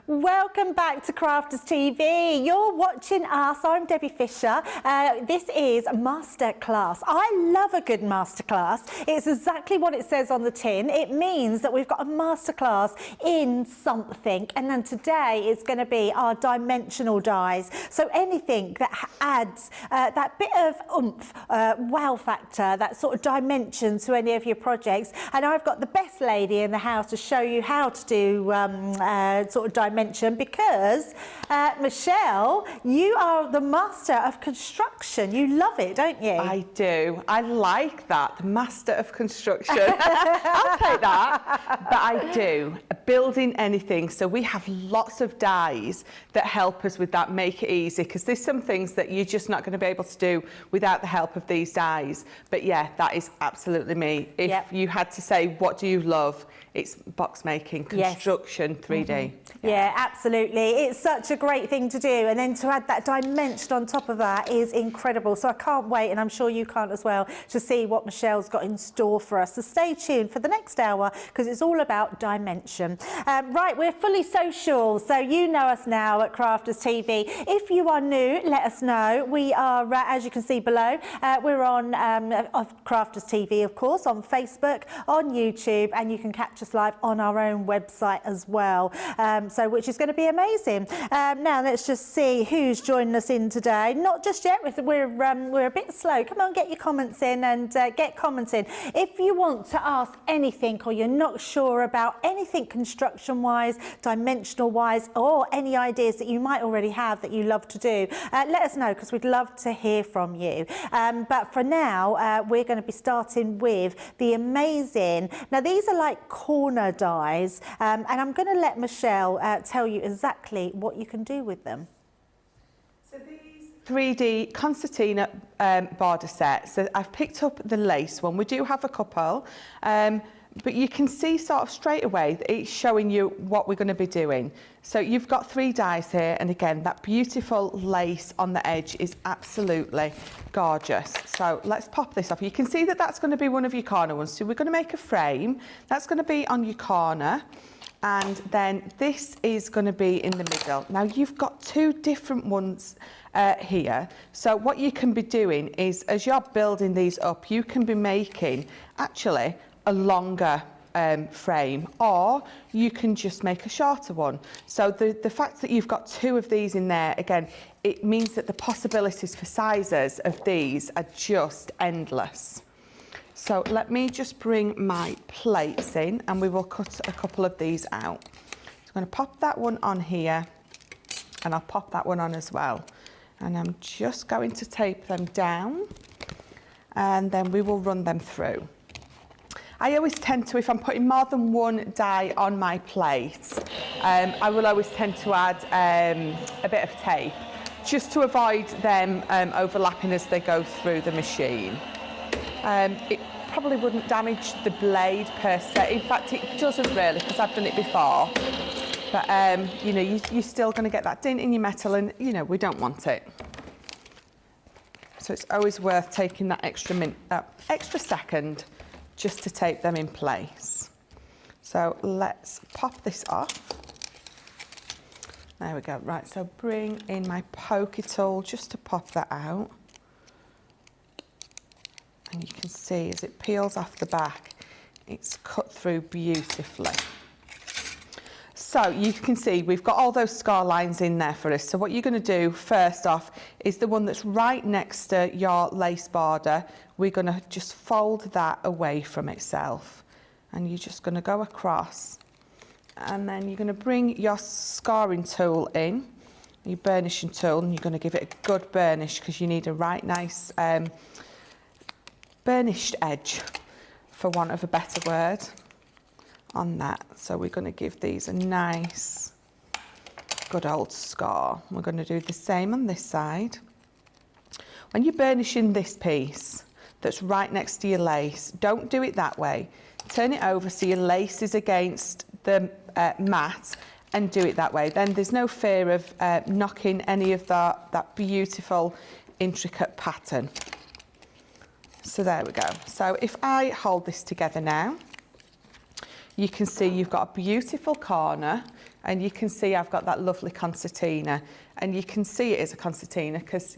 Welcome back to Crafters TV. You're watching us. I'm Debbie Fisher. This is Masterclass. I love a good masterclass. It's exactly what it says on the tin. It means that we've got a masterclass in something. And then today it's going to be our dimensional dies. So anything that adds that bit of oomph, wow factor, that sort of dimension to any of your projects. And I've got the best lady in the house to show you how to do sort of dimension, because Michelle, you are the master of construction. You love it, don't you? I do. I like that, the master of construction. I'll take that. But I do. Building anything. So we have lots of dies that help us with that, make it easy, because there's some things that you're just not going to be able to do without the help of these dies. But yeah, that is absolutely me. If you had to say, what do you love? It's box making, construction, 3D. Yeah, absolutely. It's such a great thing to do. And then to add that dimension on top of that is incredible. So I can't wait, and I'm sure you can't as well, to see what Michelle's got in store for us. So stay tuned for the next hour, because it's all about dimension. Right, we're fully social. So you know us now at Crafters TV. If you are new, let us know. We are, as you can see below, we're on Crafters TV, of course, on Facebook, on YouTube, and you can catch us live on our own website as well, so which is going to be amazing. Now let's just see who's joining us in today. Not just yet, we're a bit slow. Come on, get your comments in, and get comments in. If you want to ask anything, or you're not sure about anything construction wise, dimensional wise, or any ideas that you might already have that you love to do, let us know, because we'd love to hear from you. But for now, we're going to be starting with the amazing, now these are like corner dies, and I'm going to let Michelle tell you exactly what you can do with them. So these 3D Concertina border sets, so I've picked up the lace one. We do have a couple, but you can see sort of straight away that it's showing you what we're going to be doing. So you've got 3 dies here, and again, that beautiful lace on the edge is absolutely gorgeous. So let's pop this off. You can see that that's going to be one of your corner ones. So we're going to make a frame. That's going to be on your corner. And then this is going to be in the middle. Now you've got two different ones here. So what you can be doing is, as you're building these up, you can be making actually a longer frame, or you can just make a shorter one. So the fact that you've got two of these in there, again, it means that the possibilities for sizes of these are just endless. So let me just bring my plates in and we will cut a couple of these out. So I'm going to pop that one on here and I'll pop that one on as well. And I'm just going to tape them down and then we will run them through. I always tend to, if I'm putting more than one die on my plate, I will always tend to add a bit of tape just to avoid them overlapping as they go through the machine. It probably wouldn't damage the blade per se. In fact, it doesn't really, because I've done it before. But, you know, you're still going to get that dint in your metal and, you know, we don't want it. So it's always worth taking that extra second just to tape them in place. So let's pop this off. There we go. Right, so bring in my pokey tool just to pop that out. And you can see as it peels off the back, it's cut through beautifully. So you can see we've got all those score lines in there for us. So what you're going to do first off is the one that's right next to your lace border. We're going to just fold that away from itself. And you're just going to go across. And then you're going to bring your scoring tool in, your burnishing tool, and you're going to give it a good burnish because you need a right nice burnished edge, for want of a better word, on that. So we're going to give these a nice good old score. We're going to do the same on this side. When you're burnishing this piece that's right next to your lace, don't do it that way. Turn it over so your lace is against the mat and do it that way. Then there's no fear of knocking any of that beautiful intricate pattern. So there we go. So if I hold this together now, you can see you've got a beautiful corner and you can see I've got that lovely concertina, and you can see it is a concertina because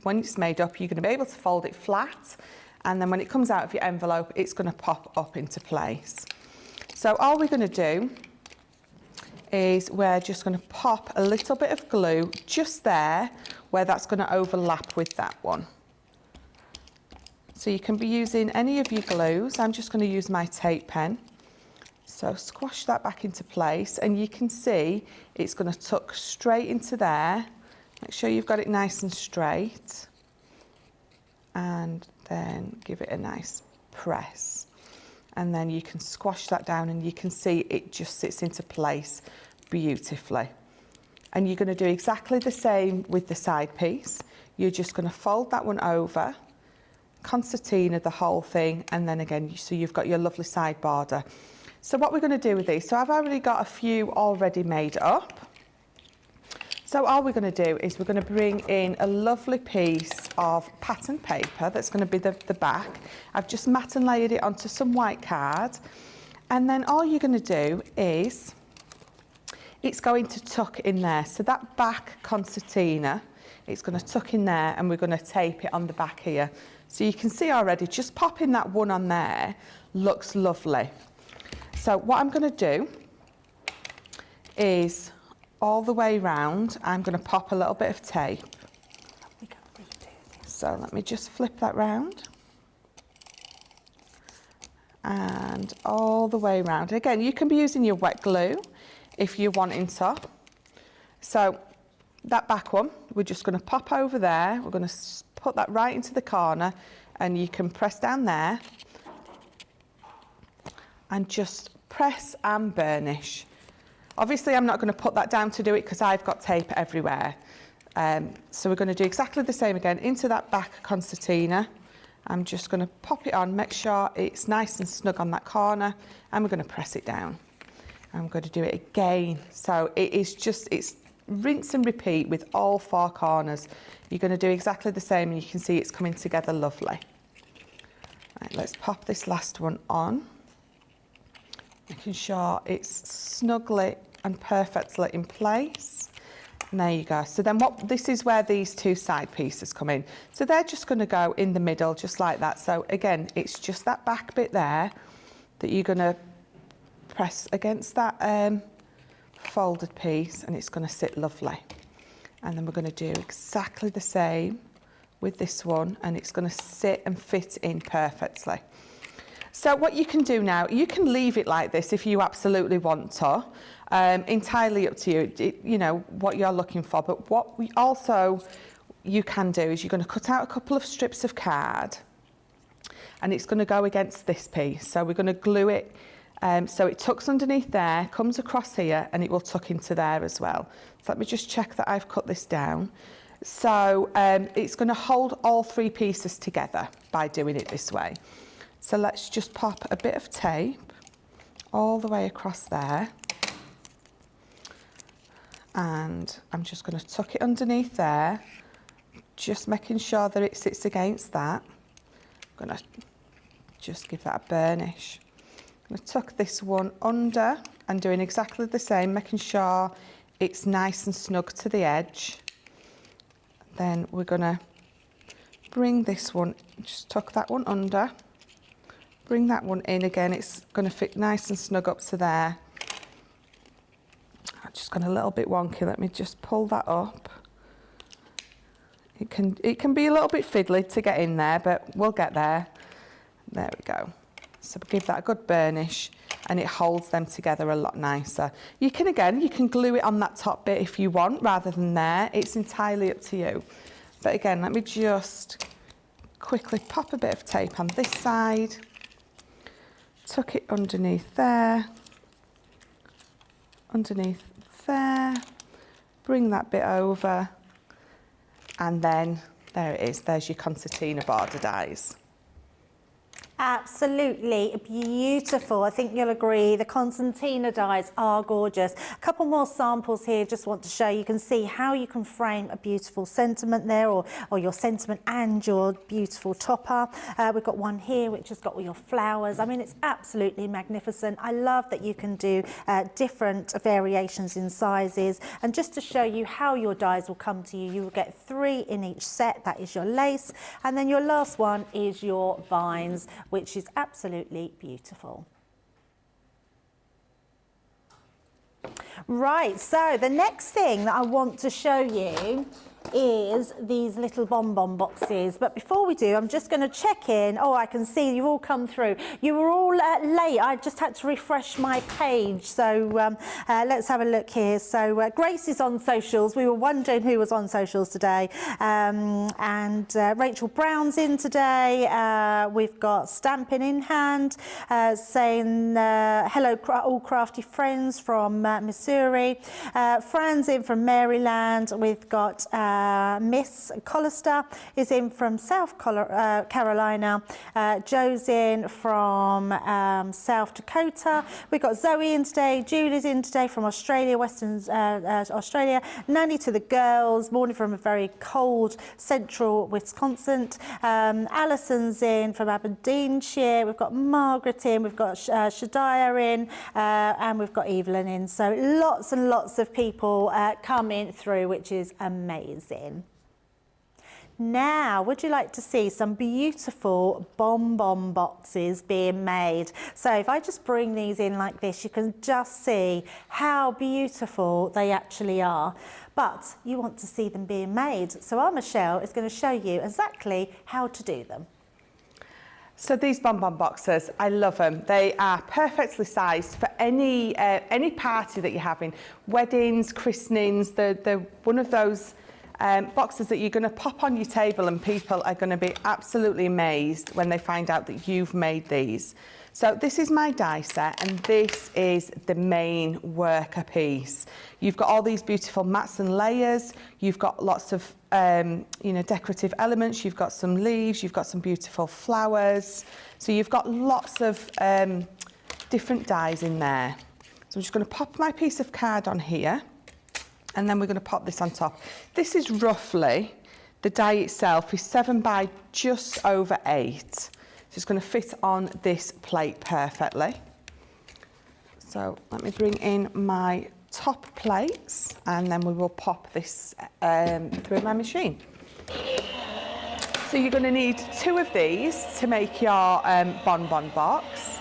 when it's made up, you're going to be able to fold it flat, and then when it comes out of your envelope, it's going to pop up into place. So all we're going to do is we're just going to pop a little bit of glue just there where that's going to overlap with that one. So you can be using any of your glues. I'm just going to use my tape pen. So squash that back into place and you can see it's going to tuck straight into there. Make sure you've got it nice and straight. And then give it a nice press. And then you can squash that down and you can see it just sits into place beautifully. And you're going to do exactly the same with the side piece. You're just going to fold that one over, concertina the whole thing, and then again, so you've got your lovely side border. So what we're going to do with these, so I've already got a few already made up. So all we're going to do is we're going to bring in a lovely piece of pattern paper that's going to be the back. I've just mat and layered it onto some white card, and then all you're going to do is it's going to tuck in there. So that back concertina, it's going to tuck in there, and we're going to tape it on the back here. So you can see already, just popping that one on there looks lovely. So what I'm going to do is all the way round, I'm going to pop a little bit of tape. So let me just flip that round. And all the way round. Again, you can be using your wet glue if you're wanting to. So that back one, we're just going to pop over there. We're going to put that right into the corner, and you can press down there and just press and burnish. Obviously, I'm not going to put that down to do it because I've got tape everywhere. So we're going to do exactly the same again into that back concertina. I'm just going to pop it on, make sure it's nice and snug on that corner, and we're going to press it down. I'm going to do it again. So it is just, it's rinse and repeat with all four corners. You're going to do exactly the same, and you can see it's coming together lovely. Right, let's pop this last one on. making sure it's snugly and perfectly in place. And there you go. So then this is where these two side pieces come in. So they're just going to go in the middle, just like that. So again, it's just that back bit there that you're going to press against that folded piece, and it's going to sit lovely. And then we're going to do exactly the same with this one, and it's going to sit and fit in perfectly. So what you can do now, you can leave it like this if you absolutely want to. Entirely up to you, you know, what you're looking for. But what you can do is you're going to cut out a couple of strips of card, and it's going to go against this piece. So we're going to glue it so it tucks underneath there, comes across here, and it will tuck into there as well. So let me just check that I've cut this down. So it's going to hold all three pieces together by doing it this way. So let's just pop a bit of tape all the way across there. And I'm just going to tuck it underneath there, just making sure that it sits against that. I'm going to just give that a burnish. I'm going to tuck this one under and doing exactly the same, making sure it's nice and snug to the edge. Then we're going to bring this one, just tuck that one under. Bring that one in again, it's going to fit nice and snug up to there. I've just gone a little bit wonky, let me just pull that up. It can be a little bit fiddly to get in there, but we'll get there. There we go. So give that a good burnish, and it holds them together a lot nicer. You can glue it on that top bit if you want, rather than there. It's entirely up to you. But again, let me just quickly pop a bit of tape on this side. Tuck it underneath there, bring that bit over, and then there it is, there's your Concertina border dies. Absolutely beautiful. I think you'll agree. The Concertina dies are gorgeous. A couple more samples here. Just want to show you can see how you can frame a beautiful sentiment there, or your sentiment and your beautiful topper. We've got one here which has got all your flowers. I mean, it's absolutely magnificent. I love that you can do different variations in sizes. And just to show you how your dies will come to you, you will get 3 in each set. That is your lace. And then your last one is your vines, which is absolutely beautiful. Right, so the next thing that I want to show you is these little bonbon boxes. But before we do, I'm just going to check in. Oh, I can see you've all come through. You were all late. I just had to refresh my page. So let's have a look here. So Grace is on socials. We were wondering who was on socials today. And Rachel Brown's in today. We've got Stamping in Hand saying hello, all crafty friends from Missouri. Fran's in from Maryland. We've got Miss Collister is in from South Carolina. Joe's in from South Dakota. We've got Zoe in today. Julie's in today from Australia, Western Australia. Nanny to the girls, morning from a very cold central Wisconsin. Alison's in from Aberdeenshire. We've got Margaret in. We've got Shadiah in. And we've got Evelyn in. So lots and lots of people coming through, which is amazing. Now, would you like to see some beautiful bonbon boxes being made? So if I just bring these in like this, you can just see how beautiful they actually are. But you want to see them being made. So our Michelle is going to show you exactly how to do them. So these bonbon boxes, I love them. They are perfectly sized for any party that you're having. Weddings, christenings, they're one of those boxes that you're going to pop on your table, and people are going to be absolutely amazed when they find out that you've made these. So this is my die set, and this is the main worker piece. You've got all these beautiful mats and layers. You've got lots of decorative elements. You've got some leaves. You've got some beautiful flowers. So you've got lots of different dies in there. So I'm just going to pop my piece of card on here, and then we're going to pop this on top. This is roughly, the die itself is 7 by just over 8. So it's going to fit on this plate perfectly. So let me bring in my top plates and then we will pop this through my machine. So you're going to need 2 of these to make your bonbon box,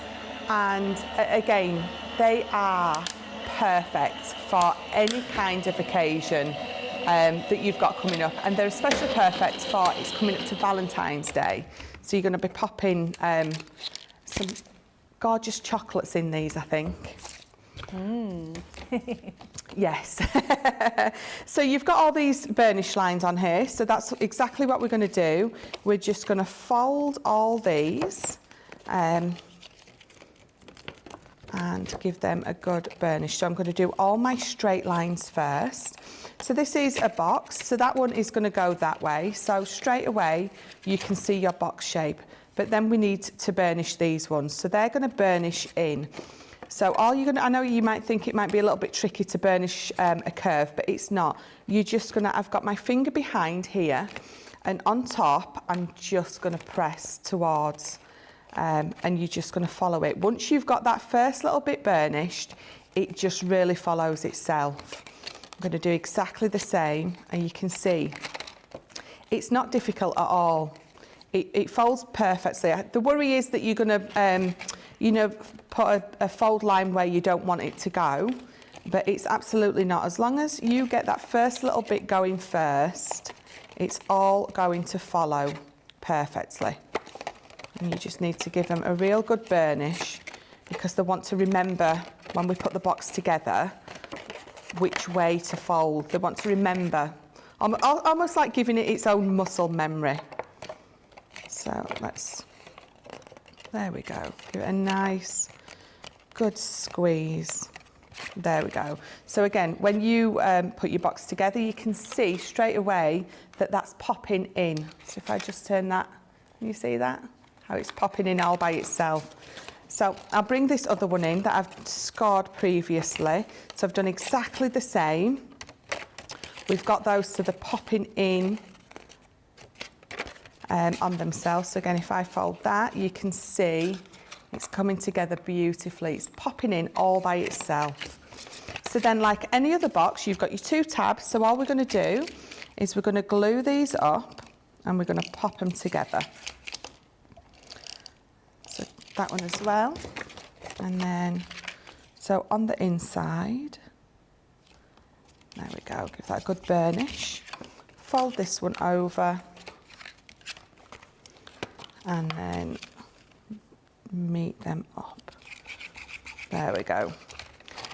and again they are perfect for any kind of occasion that you've got coming up, and they're especially perfect for it's coming up to Valentine's Day. So you're going to be popping some gorgeous chocolates in these, I think. Yes. So you've got all these burnish lines on here, so that's exactly what we're going to do. We're just going to fold all these and give them a good burnish. So I'm going to do all my straight lines first. So this is a box, so that one is going to go that way. So straight away you can see your box shape, but then we need to burnish these ones. So they're going to burnish in. So all you're going to, I know you might think it might be a little bit tricky to burnish a curve, but it's not. You're just going to, I've got my finger behind here, and on top I'm just going to press towards, and you're just going to follow it. Once you've got that first little bit burnished, it just really follows itself. I'm going to do exactly the same, and you can see it's not difficult at all. It folds perfectly. The worry is that you're going to, you know, put a fold line where you don't want it to go, but it's absolutely not. As long as you get that first little bit going first, it's all going to follow perfectly. And you just need to give them a real good burnish, because they want to remember when we put the box together which way to fold. They want to remember, almost like giving it its own muscle memory. So there we go. Give it a nice, good squeeze. There we go. So again, when you put your box together, you can see straight away that that's popping in. So if I just turn that, can you see that? How it's popping in all by itself. So I'll bring this other one in that I've scored previously. So I've done exactly the same. We've got those, so they're popping in on themselves. So again, if I fold that, you can see it's coming together beautifully. It's popping in all by itself. So then, like any other box, you've got your 2 tabs. So all we're going to do is we're going to glue these up and we're going to pop them together. So that one as well. And then, so on the inside, there we go, give that a good burnish. Fold this one over and then meet them up. There we go.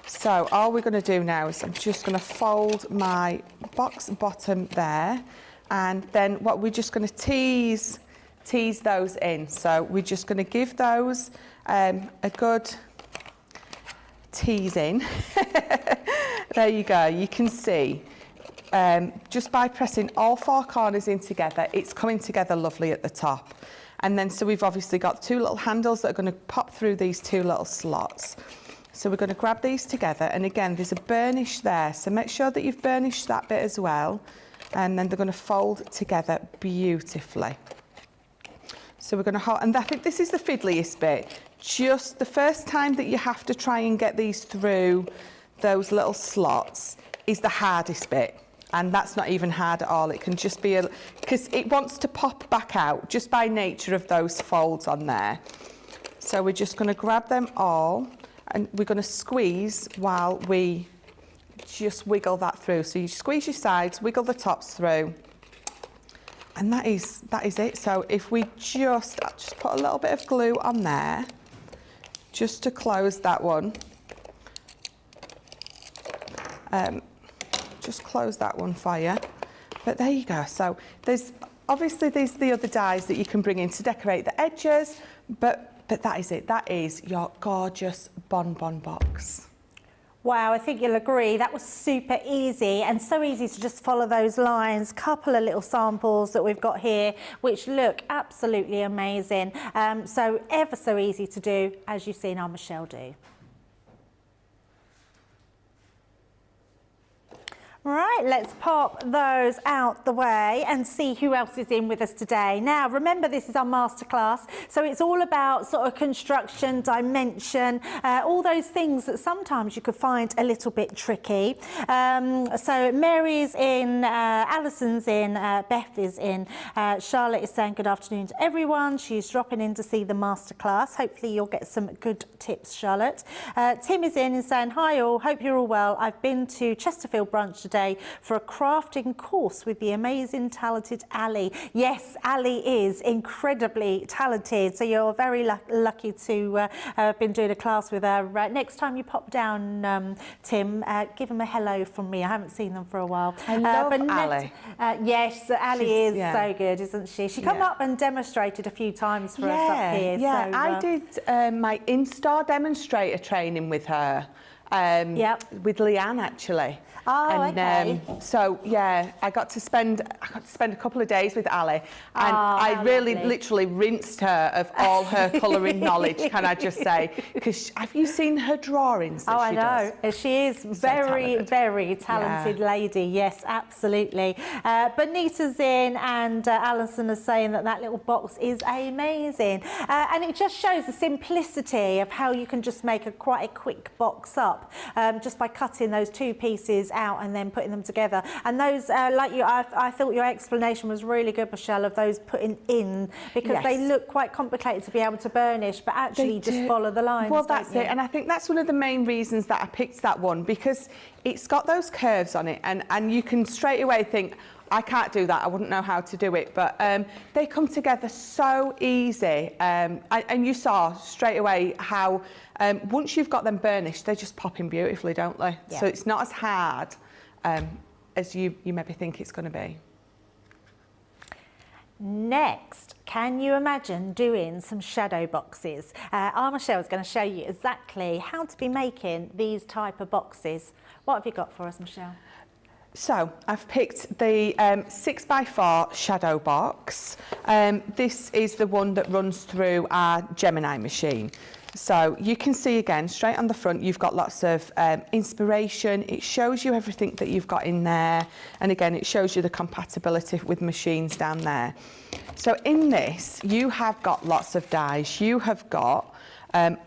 So all we're going to do now is I'm just going to fold my box bottom there, and then what we're just going to tease those in. So we're just going to give those a good tease in. There you go. You can see just by pressing all 4 corners in together, it's coming together lovely at the top. And then, so we've obviously got 2 little handles that are going to pop through these 2 little slots. So we're going to grab these together, and again, there's a burnish there. So make sure that you've burnished that bit as well. And then they're going to fold together beautifully. So we're going to hold, and I think this is the fiddliest bit. Just the first time that you have to try and get these through those little slots is the hardest bit. And that's not even hard at all. It can just be because it wants to pop back out just by nature of those folds on there. So we're just going to grab them all and we're going to squeeze while we just wiggle that through. So you squeeze your sides, wiggle the tops through, and that is it. So if we just put a little bit of glue on there, just to close that one. Just close that one for you. But there you go. So there's the other dies that you can bring in to decorate the edges, but that is it. That is your gorgeous bonbon box. Wow, I think you'll agree that was super easy, and so easy to just follow those lines. Couple of little samples that we've got here which look absolutely amazing. So ever so easy to do, as you've seen our Michelle do. Right, let's pop those out the way and see who else is in with us today. Now, remember, this is our masterclass, so it's all about sort of construction, dimension, all those things that sometimes you could find a little bit tricky. So Mary's in, Alison's in, Beth is in, Charlotte is saying good afternoon to everyone. She's dropping in to see the masterclass. Hopefully you'll get some good tips, Charlotte. Tim is in and saying, hi all, hope you're all well. I've been to Chesterfield branch today for a crafting course with the amazing, talented Ali. Yes, Ali is incredibly talented, so you're very lucky to have been doing a class with her. Next time you pop down, Tim, give them a hello from me. I haven't seen them for a while. I love Ali. Yes, Ali is so good, isn't she? She came up and demonstrated a few times for us up here. Yeah, so, I did my in-store demonstrator training with her. With Leanne actually. Oh, okay. So yeah, I got to spend a couple of days with Ali, and I really literally rinsed her of all her colouring knowledge. Can I just say? Because have you seen her drawings? That she know. does? She is very talented lady. Yes, absolutely. Bonita's in, and Alison is saying that little box is amazing, and it just shows the simplicity of how you can just make quite a quick box up, just by cutting those two pieces out and then putting them together. And those, I thought your explanation was really good, Michelle, of those putting in, because they look quite complicated to be able to burnish, but actually just follow the lines. Well, that's it, and I think that's one of the main reasons that I picked that one, because it's got those curves on it, and you can straight away think, I can't do that, I wouldn't know how to do it, but they come together so easy, and you saw straight away how once you've got them burnished, they just pop in beautifully, don't they? Yeah. So it's not as hard as you maybe think it's going to be. Next, can you imagine doing some shadow boxes? Our Michelle is going to show you exactly how to be making these type of boxes. What have you got for us, Michelle? So I've picked the 6x4 shadow box. This is the one that runs through our Gemini machine. So you can see again, straight on the front, you've got lots of inspiration. It shows you everything that you've got in there. And again, it shows you the compatibility with machines down there. So in this, you have got lots of dies. You have got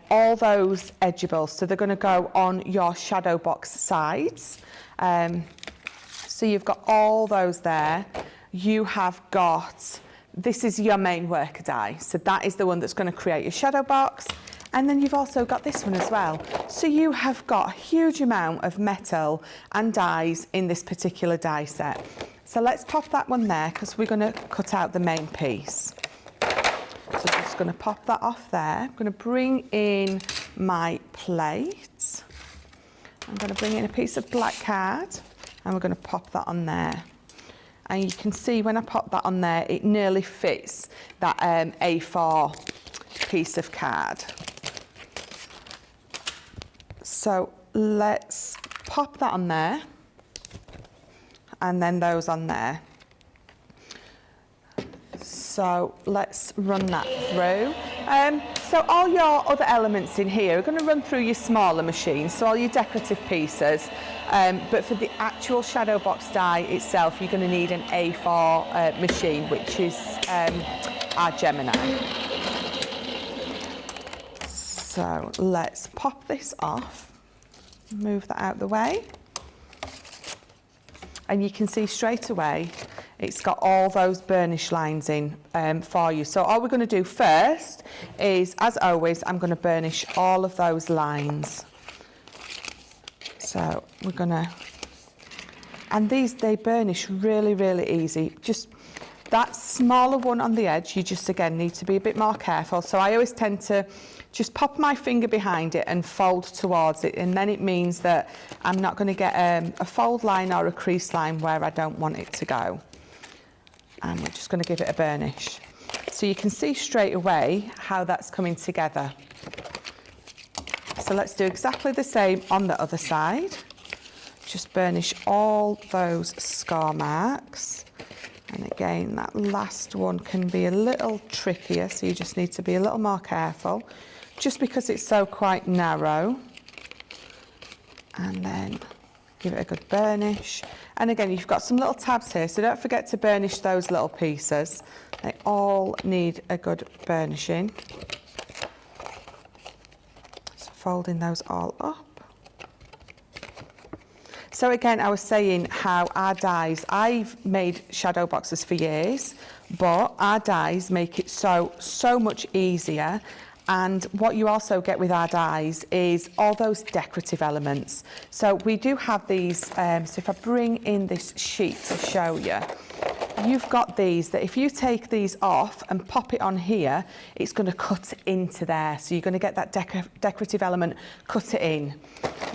all those edgeables. So they're going to go on your shadow box sides. So you've got all those there. You have got, this is your main worker die. So that is the one that's going to create your shadow box. And then you've also got this one as well. So you have got a huge amount of metal and dies in this particular die set. So let's pop that one there, because we're going to cut out the main piece. So I'm just going to pop that off there. I'm going to bring in my plate. I'm going to bring in a piece of black card, and we're going to pop that on there. And you can see when I pop that on there, it nearly fits that A4 piece of card. So let's pop that on there, and then those on there. So let's run that through. So all your other elements in here are going to run through your smaller machines, so all your decorative pieces. But for the actual shadow box die itself, you're going to need an A4 machine, which is our Gemini. So let's pop this off, move that out of the way. And you can see straight away, it's got all those burnish lines in for you. So all we're going to do first is, as always, I'm going to burnish all of those lines. So we're going to, and these, they burnish really, really easy. Just that smaller one on the edge, you just, again, need to be a bit more careful. So I always tend to just pop my finger behind it and fold towards it, and then it means that I'm not going to get a fold line or a crease line where I don't want it to go. And we're just going to give it a burnish. So you can see straight away how that's coming together. So let's do exactly the same on the other side. Just burnish all those score marks. And again, that last one can be a little trickier, so you just need to be a little more careful, just because it's so quite narrow. And then Give it a good burnish. And again, you've got some little tabs here, so don't forget to burnish those little pieces. They all need a good burnishing. So folding those all up. So again, I was saying how our dies, I've made shadow boxes for years, but our dies make it so much easier. And what you also get with our dies is all those decorative elements. So we do have these, so if I bring in this sheet to show you, you've got these that if you take these off and pop it on here, it's going to cut into there. So you're going to get that decorative element, cut it in,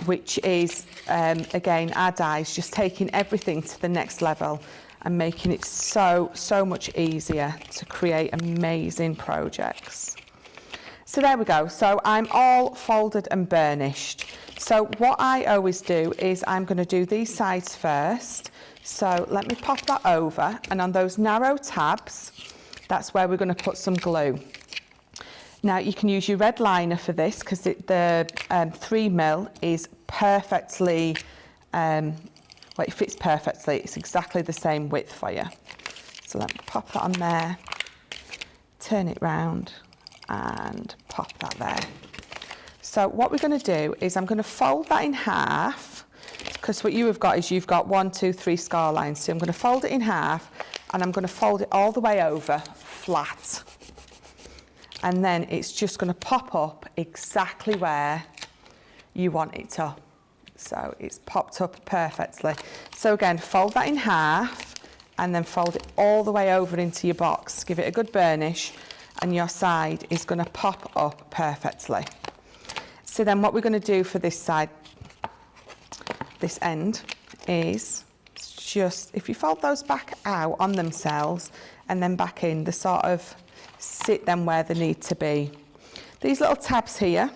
which is, again, our dies just taking everything to the next level and making it so much easier to create amazing projects. So there we go. So I'm all folded and burnished. So what I always do is I'm going to do these sides first. So let me pop that over, and on those narrow tabs, that's where we're going to put some glue. Now you can use your red liner for this because the 3mm is perfectly, well, it fits perfectly. It's exactly the same width for you. So let me pop that on there, turn it round and pop that there. So what we're going to do is I'm going to fold that in half, because what you have got is you've got 1, 2, 3 scar lines. So I'm going to fold it in half and I'm going to fold it all the way over flat. And then it's just going to pop up exactly where you want it to. So it's popped up perfectly. So again, fold that in half and then fold it all the way over into your box. Give it a good burnish and your side is going to pop up perfectly. So then what we're going to do for this side, this end, is just, if you fold those back out on themselves and then back in, they sort of sit them where they need to be. These little tabs here,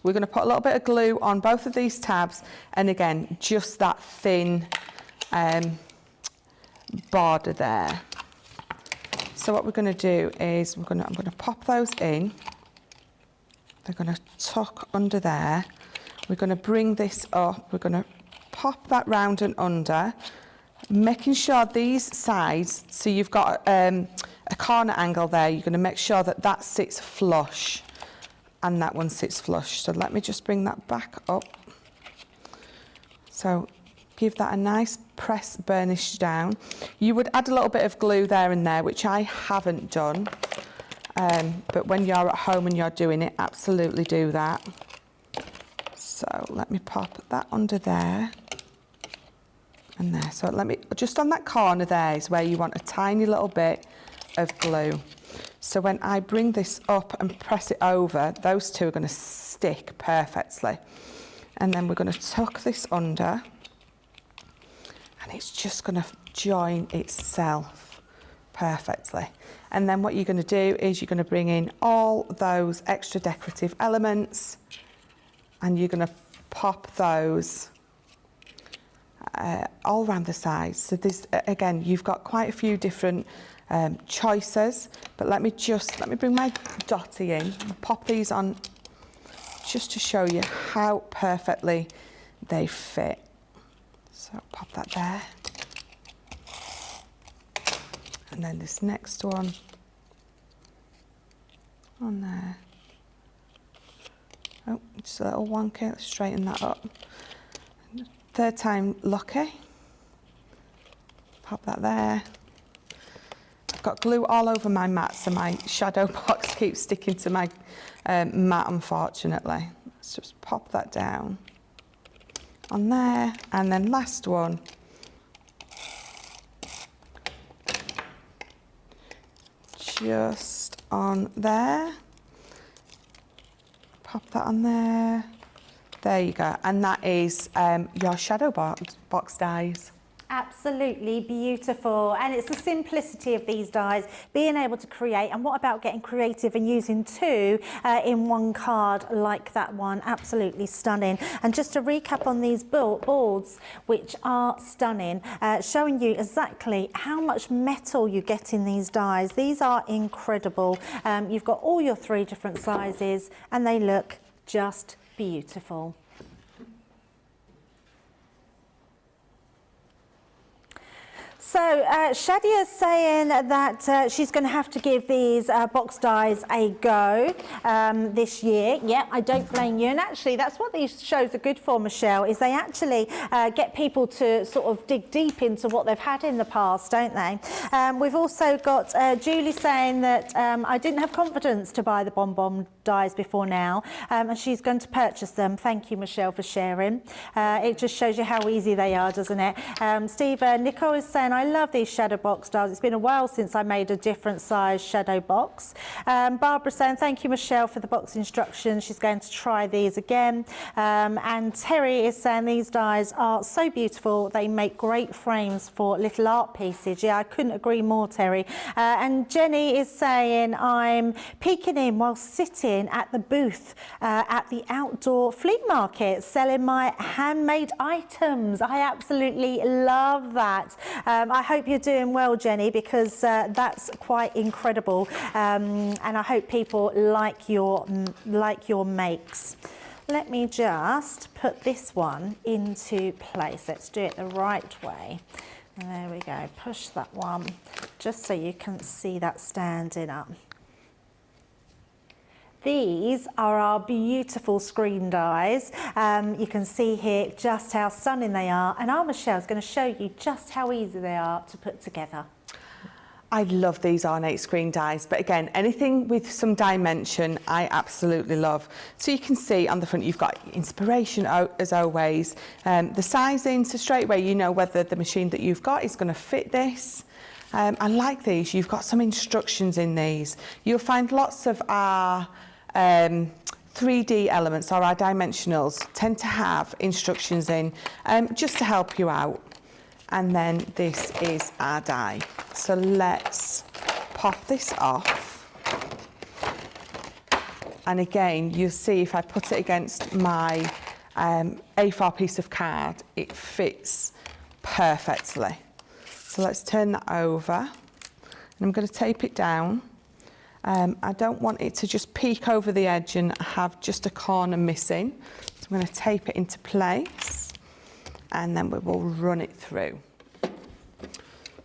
we're going to put a little bit of glue on both of these tabs, and again, just that thin border there. So what we're going to do is I'm going to pop those in. They're going to tuck under there. We're going to bring this up. We're going to pop that round and under, making sure these sides, so you've got a corner angle there, you're going to make sure that that sits flush and that one sits flush. So let me just bring that back up. So give that a nice press burnish down. You would add a little bit of glue there and there, which I haven't done. But when you're at home and you're doing it, absolutely do that. So let me pop that under there and there. So let me, just on that corner there is where you want a tiny little bit of glue. So when I bring this up and press it over, those two are going to stick perfectly. And then we're going to tuck this under, and it's just going to join itself perfectly. And then what you're going to do is you're going to bring in all those extra decorative elements and you're going to pop those all around the sides. So this, again, you've got quite a few different choices, but let me bring my dotty in and pop these on just to show you how perfectly they fit. So pop that there. And then this next one on there. Oh, just a little wonky, let's straighten that up. Third time lucky. Pop that there. I've got glue all over my mat, so my shadow box keeps sticking to my mat, unfortunately. Let's just pop that down on there. And then last one. Just on there. Pop that on there. There you go. And that is your shadow box dies. Absolutely beautiful, and it's the simplicity of these dies, being able to create. And what about getting creative and using two in one card like that one? Absolutely stunning. And just to recap on these boards, which are stunning, showing you exactly how much metal you get in these dies. These are incredible. You've got all your 3 different sizes and they look just beautiful. So Shadia's saying that she's going to have to give these box dies a go this year. Yeah, I don't blame you. And actually, that's what these shows are good for, Michelle, is they actually get people to sort of dig deep into what they've had in the past, don't they? We've also got Julie saying that I didn't have confidence to buy the Bon dies before now, and she's going to purchase them. Thank you, Michelle, for sharing. It just shows you how easy they are, doesn't it? Steve, Nicole is saying, I love these shadow box dies. It's been a while since I made a different size shadow box. Barbara saying, thank you, Michelle, for the box instructions. She's going to try these again. And Terry is saying these dies are so beautiful. They make great frames for little art pieces. Yeah, I couldn't agree more, Terry. And Jenny is saying, I'm peeking in while sitting at the booth at the outdoor flea market selling my handmade items. I absolutely love that. I hope you're doing well, Jenny, because that's quite incredible, and I hope people like your makes. Let me just put this one into place. Let's do it the right way. There we go. Push that one just so you can see that standing up. These are our beautiful screen dies. You can see here just how stunning they are, and our Michelle's going to show you just how easy they are to put together. I love these ornate screen dies, but again, anything with some dimension, I absolutely love. So you can see on the front, you've got inspiration as always. The sizing, so straight away you know whether the machine that you've got is going to fit this. I like these. You've got some instructions in these. You'll find lots of our 3D elements or our dimensionals tend to have instructions in just to help you out. And then this is our die. So let's pop this off. And again, you'll see if I put it against my A4 piece of card, it fits perfectly. So let's turn that over. And I'm going to tape it down. I don't want it to just peek over the edge and have just a corner missing. So I'm going to tape it into place and then we will run it through.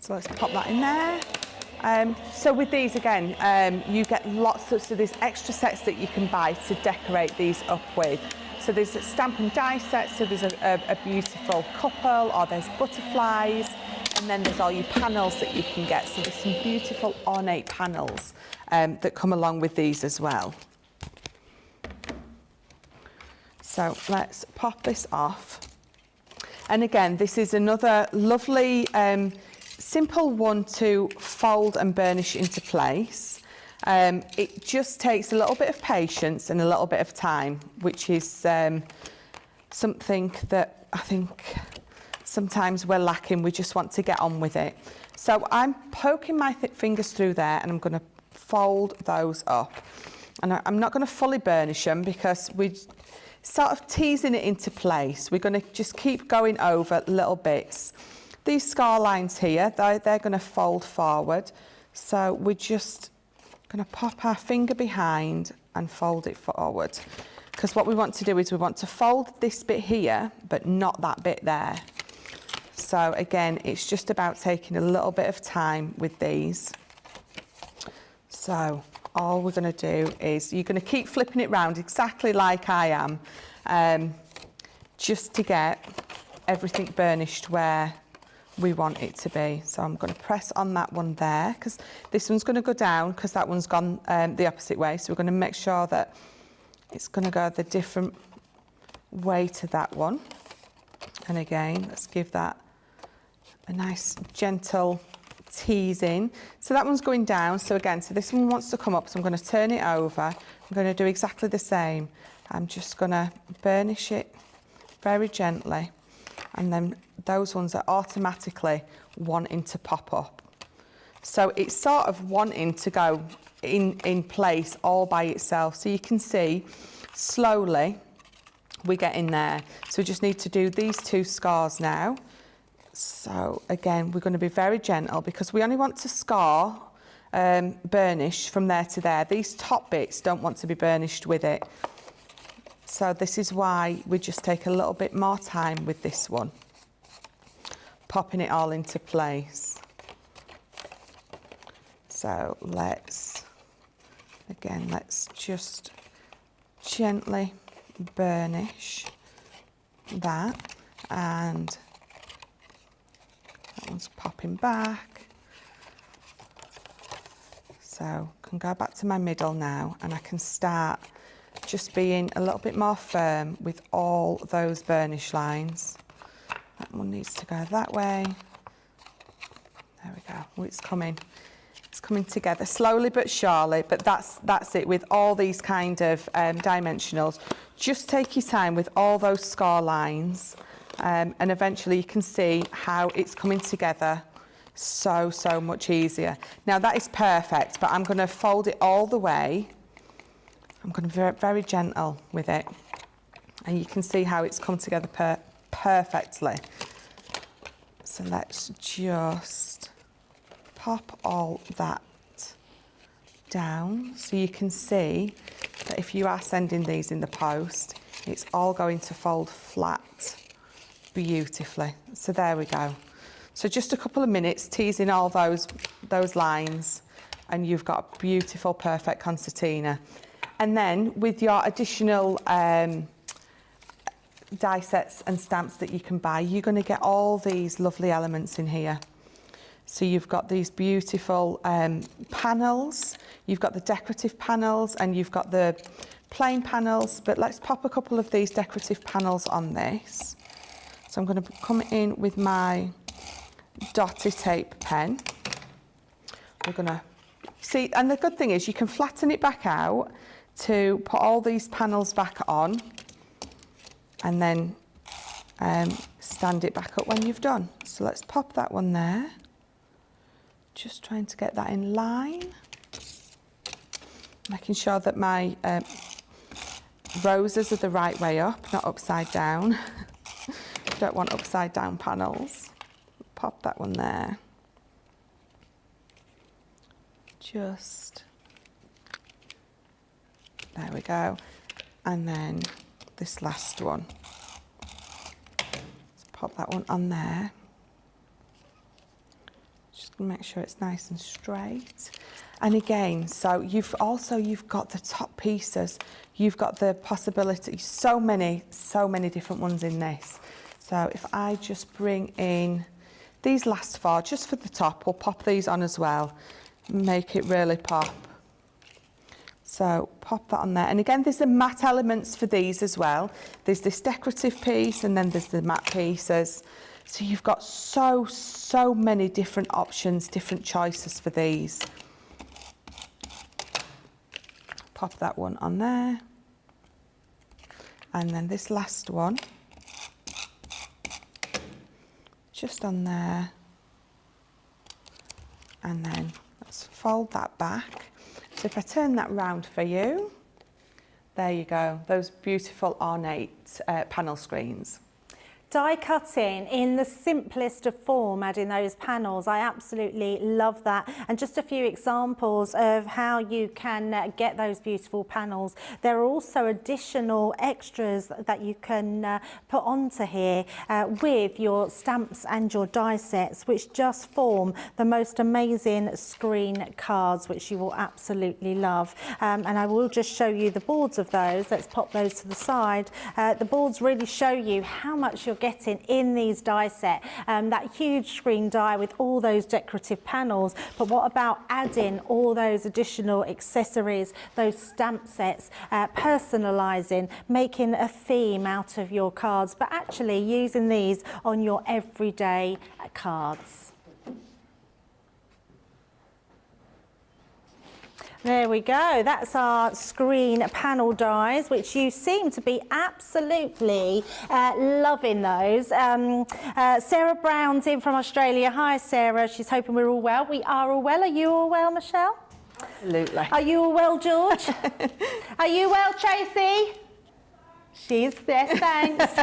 So let's pop that in there. So with these again, you get lots of, so there's extra sets that you can buy to decorate these up with. So there's a stamp and die set, so there's a beautiful couple, or there's butterflies, and then there's all your panels that you can get. So there's some beautiful ornate panels that come along with these as well. So let's pop this off. And again, this is another lovely, simple one to fold and burnish into place. It just takes a little bit of patience and a little bit of time, which is something that I think sometimes we're lacking. We just want to get on with it. So I'm poking my fingers through there and I'm going to fold those up. And I'm not going to fully burnish them because we're sort of teasing it into place. We're going to just keep going over little bits. These scar lines here, they're going to fold forward. So we're just going to pop our finger behind and fold it forward. Because what we want to do is we want to fold this bit here, but not that bit there. So again, it's just about taking a little bit of time with these. So all we're going to do is you're going to keep flipping it round exactly like I am, just to get everything burnished where we want it to be. So I'm going to press on that one there because this one's going to go down because that one's gone the opposite way. So we're going to make sure that it's going to go the different way to that one. And again, let's give that a nice gentle tease in. So that one's going down. So again, so this one wants to come up. So I'm going to turn it over. I'm going to do exactly the same. I'm just going to burnish it very gently. And then those ones are automatically wanting to pop up. So it's sort of wanting to go in place all by itself. So you can see slowly we get in there. So we just need to do these two scars now. So again, we're going to be very gentle because we only want to scar, burnish from there to there. These top bits don't want to be burnished with it. So this is why we just take a little bit more time with this one. Popping it all into place. So let's just gently burnish that, and that one's popping back. So I can go back to my middle now, and I can start just being a little bit more firm with all those burnish lines. That one needs to go that way. There we go. Oh, it's coming together slowly but surely, but that's it with all these kind of dimensionals. Just take your time with all those score lines, and eventually you can see how it's coming together so much easier. Now that is perfect, but I'm going to fold it all the way. I'm going to be very gentle with it, and you can see how it's come together perfectly. So let's just pop all that down so you can see that if you are sending these in the post, it's all going to fold flat beautifully. So there we go. So just a couple of minutes teasing all those lines, and you've got a beautiful, perfect concertina. And then with your additional die sets and stamps that you can buy, you're going to get all these lovely elements in here. So you've got these beautiful panels, you've got the decorative panels, and you've got the plain panels, but let's pop a couple of these decorative panels on this. So I'm going to come in with my dotty tape pen. We're going to see, and the good thing is you can flatten it back out to put all these panels back on, and then stand it back up when you've done. So let's pop that one there. Just trying to get that in line. Making sure that my roses are the right way up, not upside down. Don't want upside down panels. Pop that one there. Just, there we go. And then this last one. Let's pop that one on there. Just gonna make sure it's nice and straight. And again, so you've got the top pieces. You've got the possibility, so many different ones in this. So if I just bring in these last four, just for the top, we'll pop these on as well, make it really pop. So pop that on there. And again, there's the matte elements for these as well. There's this decorative piece, and then there's the matte pieces. So you've got so many different options, different choices for these. Pop that one on there. And then this last one, just on there, and then let's fold that back. So if I turn that round for you, there you go, those beautiful ornate panel screens. Die cutting in the simplest of form, adding those panels. I absolutely love that. And just a few examples of how you can get those beautiful panels. There are also additional extras that you can put onto here with your stamps and your die sets, which just form the most amazing screen cards, which you will absolutely love. And I will just show you the boards of those. Let's pop those to the side. The boards really show you how much you're getting in these die set, that huge screen die with all those decorative panels. But what about adding all those additional accessories, those stamp sets, personalising, making a theme out of your cards, but actually using these on your everyday cards. There we go, that's our screen panel dies, which you seem to be absolutely loving those. Sarah Brown's in from Australia. Hi Sarah, she's hoping we're all well. We are all well. Are you all well, Michelle? Absolutely. Are you all well, George? Are you well, Tracy? She's there, thanks.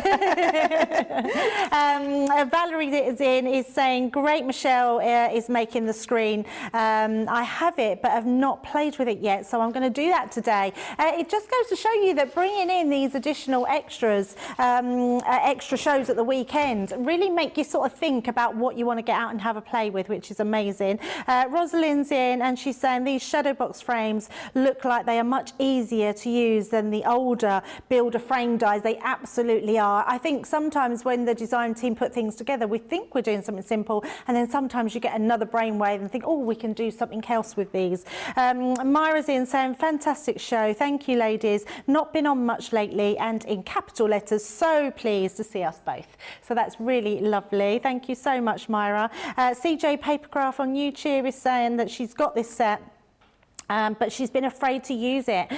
Valerie is saying, great, Michelle is making the screen. I have it, but have not played with it yet, so I'm going to do that today. It just goes to show you that bringing in these additional extras, extra shows at the weekend, really make you sort of think about what you want to get out and have a play with, which is amazing. Rosalind's in, and she's saying these shadow box frames look like they are much easier to use than the older builder frame dies. They absolutely are. I think sometimes when the design team put things together, we think we're doing something simple, and then sometimes you get another brainwave and think, oh, we can do something else with these. Myra's in saying, fantastic show. Thank you, ladies. Not been on much lately, and in capital letters, so pleased to see us both. So that's really lovely. Thank you so much, Myra. CJ Papercraft on YouTube is saying that she's got this set, but she's been afraid to use it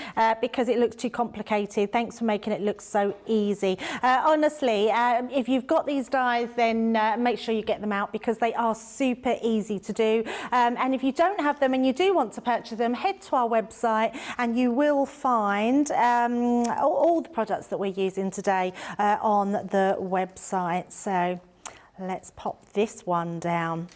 because it looks too complicated. Thanks for making it look so easy. Honestly, if you've got these dies, then make sure you get them out, because they are super easy to do. And if you don't have them and you do want to purchase them, head to our website and you will find all the products that we're using today on the website. So let's pop this one down.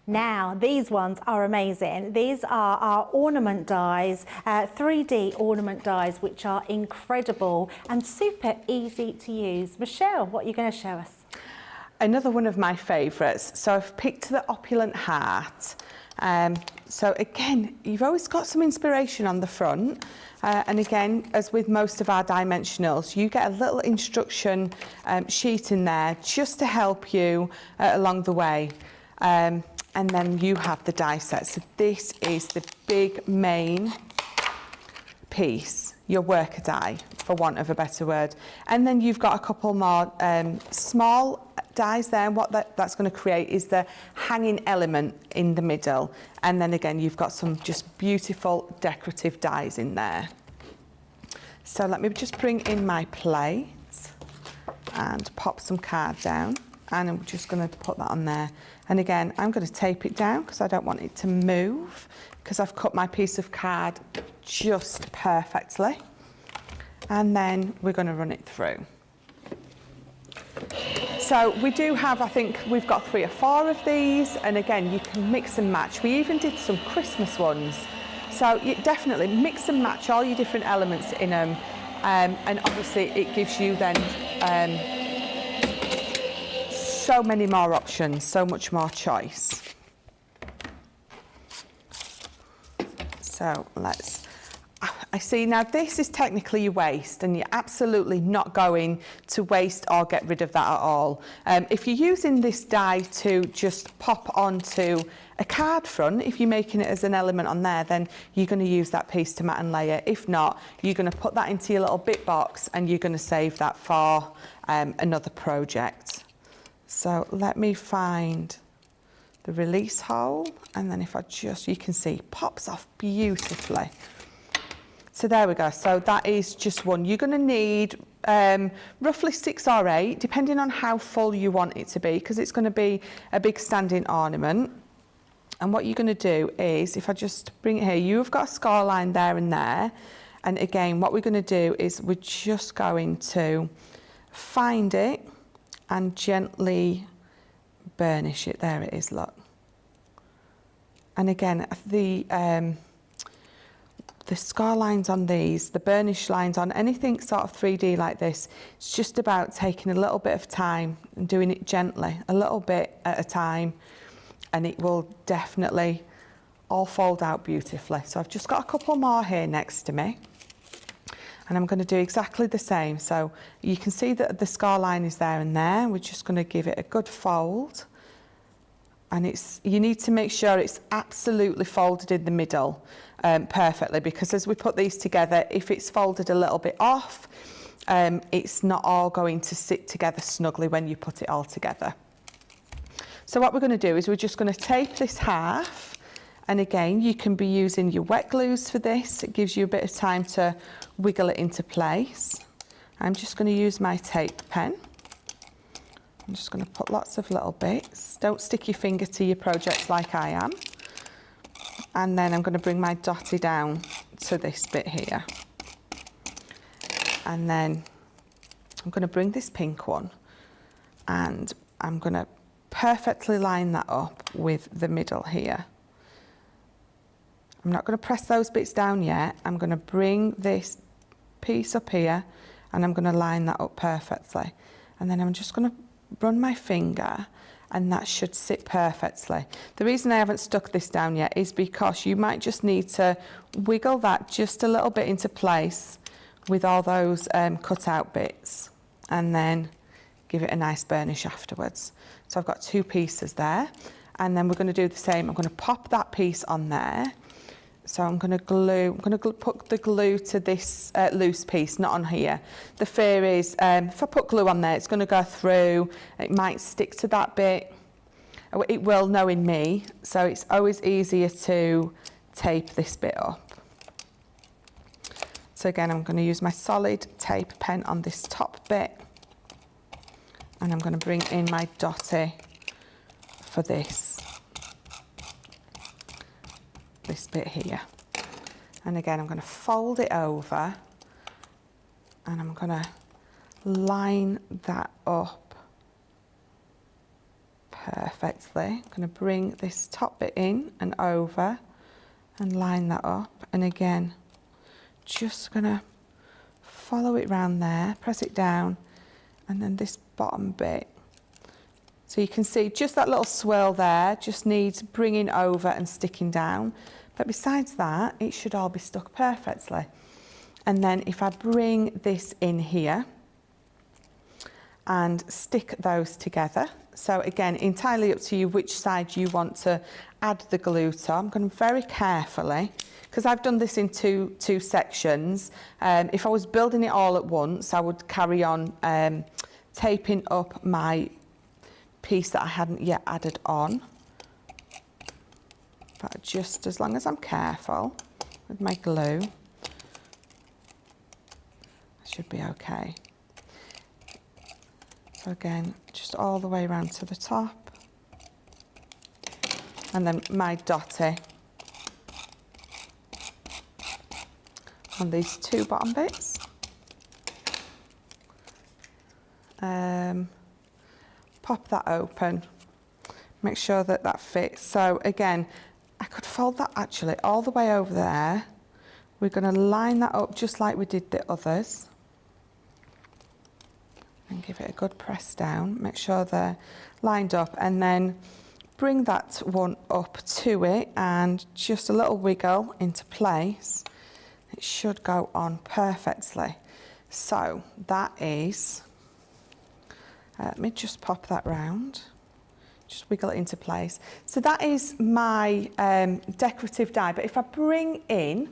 Now, these ones are amazing. These are our ornament dies, 3D ornament dies, which are incredible and super easy to use. Michelle, what are you going to show us? Another one of my favourites. So I've picked the Opulent heart. So again, you've always got some inspiration on the front. And again, as with most of our dimensionals, you get a little instruction sheet in there just to help you along the way. And then you have the die set. So this is the big main piece, your worker die, for want of a better word. And then you've got a couple more small dies there, and what that's going to create is the hanging element in the middle. And then again, you've got some just beautiful decorative dies in there. So let me just bring in my plate and pop some card down. And I'm just going to put that on there. And again, I'm going to tape it down because I don't want it to move, because I've cut my piece of card just perfectly. And then we're going to run it through. So we do have, I think we've got 3 or 4 of these. And again, you can mix and match. We even did some Christmas ones. So you definitely mix and match all your different elements in them. And obviously it gives you then so many more options, so much more choice. So I see now this is technically your waste, and you're absolutely not going to waste or get rid of that at all. If you're using this die to just pop onto a card front, if you're making it as an element on there, then you're going to use that piece to mat and layer. If not, you're going to put that into your little bit box and you're going to save that for another project. So let me find the release hole, and then if I just, you can see, pops off beautifully. So there we go. So that is just one. You're going to need roughly 6 or 8, depending on how full you want it to be, because it's going to be a big standing ornament. And what you're going to do is, if I just bring it here, you've got a score line there and there. And again, what we're going to do is we're just going to find it and gently burnish it. There it is, look. And again, the scar lines on these, the burnish lines on anything sort of 3D like this, it's just about taking a little bit of time and doing it gently, a little bit at a time, and it will definitely all fold out beautifully. So I've just got a couple more here next to me. And I'm going to do exactly the same. So you can see that the scar line is there and there. We're just going to give it a good fold. And you need to make sure it's absolutely folded in the middle perfectly, because as we put these together, if it's folded a little bit off, it's not all going to sit together snugly when you put it all together. So what we're going to do is we're just going to tape this half. And again, you can be using your wet glues for this. It gives you a bit of time to wiggle it into place. I'm just going to use my tape pen. I'm just going to put lots of little bits. Don't stick your finger to your projects like I am. And then I'm going to bring my dotty down to this bit here. And then I'm going to bring this pink one and I'm going to perfectly line that up with the middle here. I'm not going to press those bits down yet. I'm going to bring this piece up here and I'm going to line that up perfectly. And then I'm just going to run my finger and that should sit perfectly. The reason I haven't stuck this down yet is because you might just need to wiggle that just a little bit into place with all those cut out bits and then give it a nice burnish afterwards. So I've got 2 pieces there and then we're going to do the same. I'm going to pop that piece on there. So I'm going to put the glue to this loose piece, not on here. The fear is if I put glue on there, it's going to go through, it might stick to that bit. It will, knowing me, so it's always easier to tape this bit up. So again, I'm going to use my solid tape pen on this top bit and I'm going to bring in my dotty for this bit here. And again, I'm going to fold it over and I'm going to line that up perfectly. I'm going to bring this top bit in and over and line that up. And again, just going to follow it round there, press it down, and then this bottom bit. So you can see just that little swirl there just needs bringing over and sticking down. But besides that, it should all be stuck perfectly. And then if I bring this in here and stick those together. So again, entirely up to you which side you want to add the glue to. I'm going to very carefully, because I've done this in two sections. If I was building it all at once, I would carry on taping up my piece that I hadn't yet added on. But just as long as I'm careful with my glue, I should be okay. So again, just all the way around to the top. And then my dotty on these 2 bottom bits. Pop that open, make sure that that fits. So again, I could fold that actually all the way over there. We're going to line that up just like we did the others. And give it a good press down, make sure they're lined up, and then bring that one up to it and just a little wiggle into place. It should go on perfectly. So that is, let me just pop that round, just wiggle it into place. So that is my decorative die, but if I bring in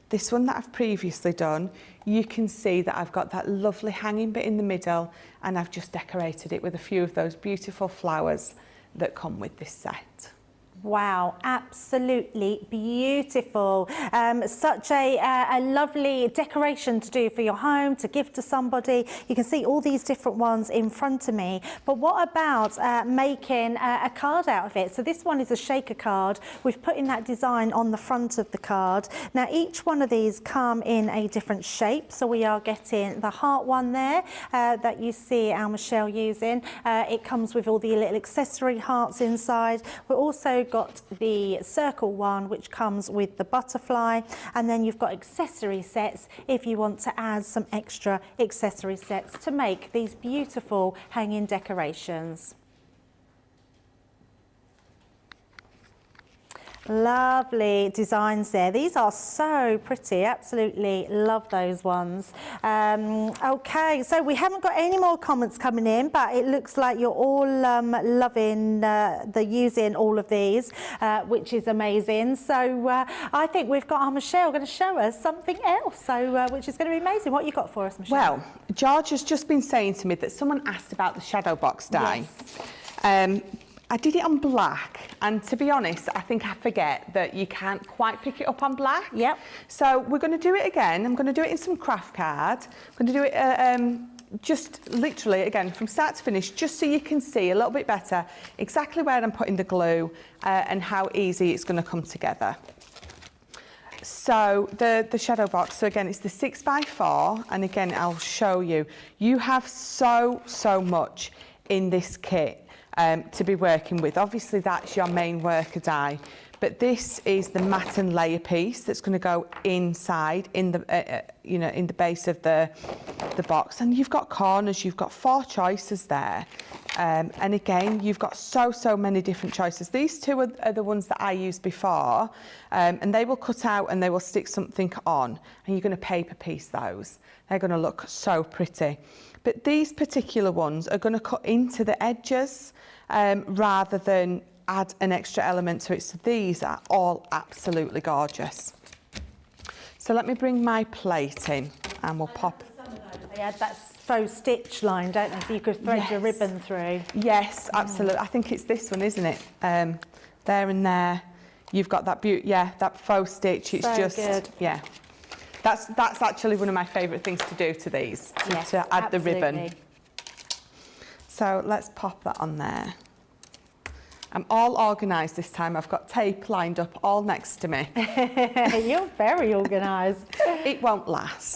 this one that I've previously done, you can see that I've got that lovely hanging bit in the middle and I've just decorated it with a few of those beautiful flowers that come with this set. Wow, absolutely beautiful. Such a lovely decoration to do for your home, to give to somebody. You can see all these different ones in front of me. But what about making a card out of it? So this one is a shaker card. We've put in that design on the front of the card. Now each one of these come in a different shape. So we are getting the heart one there that you see our Michelle using. It comes with all the little accessory hearts inside. We're also got the circle one, which comes with the butterfly, and then you've got accessory sets if you want to add some extra accessory sets to make these beautiful hanging decorations. Lovely designs there. These are so pretty. Absolutely love those ones. Okay, so we haven't got any more comments coming in, but it looks like you're all loving the using all of these, which is amazing. So I think we've got our Michelle going to show us something else, so which is going to be amazing. What you got for us, Michelle? Well, George has just been saying to me that someone asked about the shadow box die. Yes. I did it on black, and to be honest, I think I forget that you can't quite pick it up on black. Yep. So we're going to do it again. I'm going to do it in some craft card. I'm going to do it just literally, again, from start to finish, just so you can see a little bit better exactly where I'm putting the glue and how easy it's going to come together. So the shadow box, so again, it's the 6x4, and again, I'll show you. You have so much in this kit to be working with. Obviously, that's your main worker die, but this is the matte and layer piece that's going to go inside in the in the base of the box, and you've got corners. You've got 4 choices there. And again, you've got so many different choices. These two are the ones that I used before, and they will cut out and they will stick something on, and you're going to paper piece those. They're going to look so pretty. But these particular ones are going to cut into the edges rather than add an extra element to it. So these are all absolutely gorgeous. So let me bring my plate in and we'll pop. They had that faux stitch line, don't they? So you could thread your ribbon through. Yes, absolutely. I think it's this one, isn't it? There and there, you've got that beauty. Yeah, that faux stitch. It's so just good. Yeah. That's actually one of my favourite things to do to these. Yes, to add absolutely. the ribbon. So let's pop that on there. I'm all organised this time. I've got tape lined up all next to me. You're very organised. It won't last.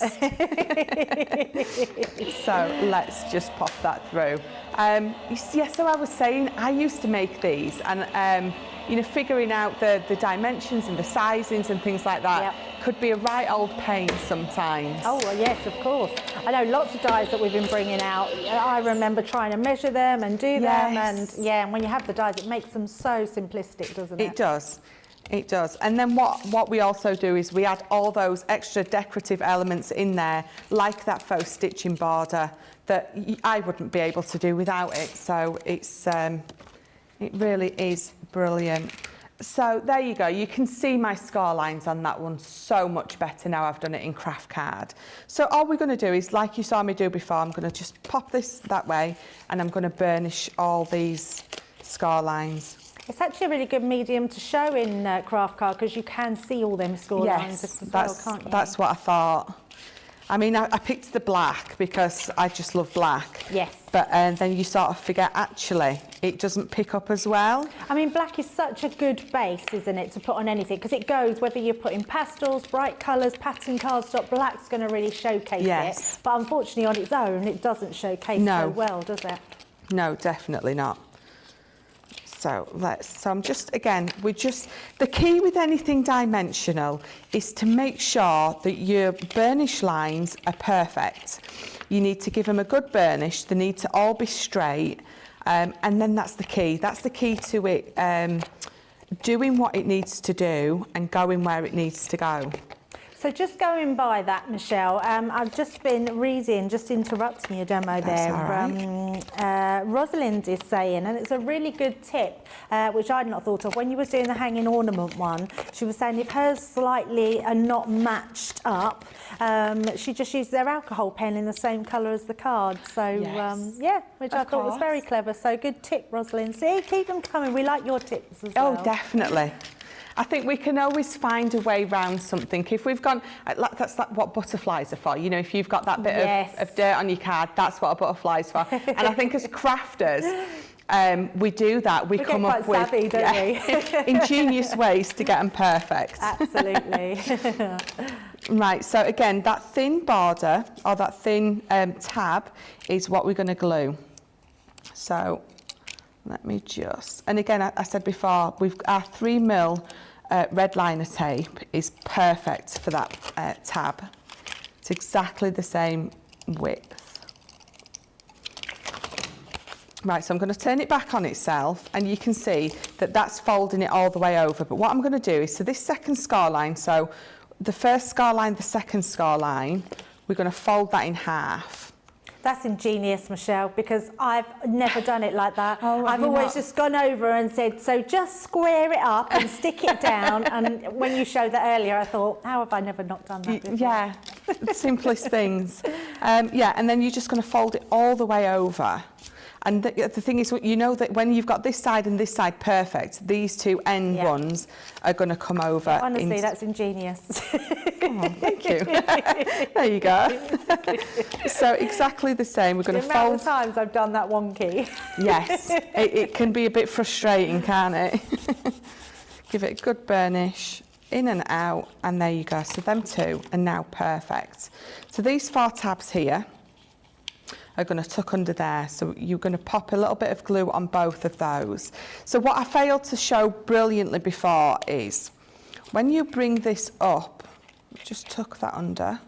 So let's just pop that through. Yeah, so I was saying, I used to make these, and you know, figuring out the dimensions and the sizings and things like that could be a right old pain sometimes. Oh, well, yes, of course. I know lots of dies that we've been bringing out. I remember trying to measure them and do them, and yeah, and when you have the dies, it makes them so simplistic, doesn't it? It does. It does. And then what we also do is we add all those extra decorative elements in there, like that faux stitching border that I wouldn't be able to do without it. So it's it really is brilliant. So there you go. You can see my score lines on that one so much better now I've done it in craft card. So all we're going to do is, like you saw me do before, I'm going to just pop this that way, and I'm going to burnish all these score lines. It's actually a really good medium to show in craft card because you can see all them score lines as well, can't you? That's what I thought. I mean, I picked the black because I just love black. Yes. But then you sort of forget, actually, it doesn't pick up as well. I mean, black is such a good base, isn't it, to put on anything? Because it goes, whether you're putting pastels, bright colours, pattern cardstock, black's going to really showcase it. But unfortunately, on its own, it doesn't showcase so well, does it? No, definitely not. So I'm just, again, the key with anything dimensional is to make sure that your burnish lines are perfect. You need to give them a good burnish. They need to all be straight. And then that's the key. That's the key to it, doing what it needs to do and going where it needs to go. So just going by that, Michelle, I've just been reading, just interrupting your demo there. Rosalind is saying, and it's a really good tip, which I'd not thought of, when you were doing the hanging ornament one, she was saying if hers slightly are not matched up, she just used their alcohol pen in the same colour as the card. So, yeah, which I thought was very clever. So good tip, Rosalind. See, keep them coming. We like your tips as well. Oh, definitely. I think we can always find a way around something. If we've gone, that's like what butterflies are for. You know, if you've got that bit of dirt on your card, that's what a butterfly's for. And I think as crafters, we do that. We come up with savvy, don't we? ingenious ways to get them perfect. Absolutely. Right, so again, that thin border or that thin tab is what we're going to glue. So let me just, and again, I said before, our 3mm red liner tape is perfect for that tab. It's exactly the same width. Right, so I'm going to turn it back on itself, and you can see that that's folding it all the way over. But what I'm going to do is, so this second score line, so the first score line, the second score line, we're going to fold that in half. That's ingenious, Michelle, because I've never done it like that. I've always just gone over and said, so just square it up and stick it down. And when you showed that earlier, I thought, how have I never not done that before? Yeah, the simplest things. Yeah, and then you're just going to fold it all the way over. And the thing is, you know that when you've got this side and this side perfect, these two end ones are going to come over. Honestly, that's ingenious. Oh, thank you. There you go. So exactly the same. We're going to fold. The amount of times I've done that wonky. Yes, it can be a bit frustrating, can't it? Give it a good burnish in and out, and there you go. So them two are now perfect. So these 4 tabs here are going to tuck under there. So you're going to pop a little bit of glue on both of those. So what I failed to show brilliantly before is when you bring this up, just tuck that under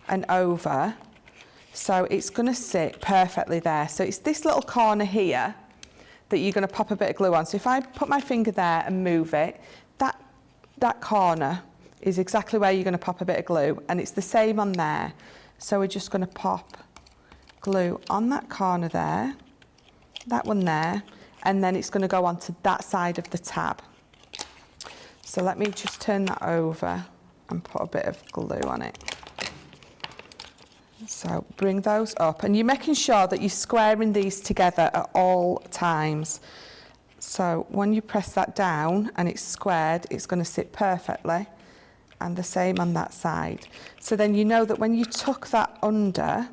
and over. So it's going to sit perfectly there. So it's this little corner here that you're going to pop a bit of glue on. So if I put my finger there and move it, that corner is exactly where you're going to pop a bit of glue, and it's the same on there. So we're just going to pop glue on that corner there, that one there, and then it's going to go onto that side of the tab. So let me just turn that over and put a bit of glue on it. So bring those up, and you're making sure that you're squaring these together at all times. So when you press that down and it's squared, it's going to sit perfectly, and the same on that side. So then you know that when you tuck that under,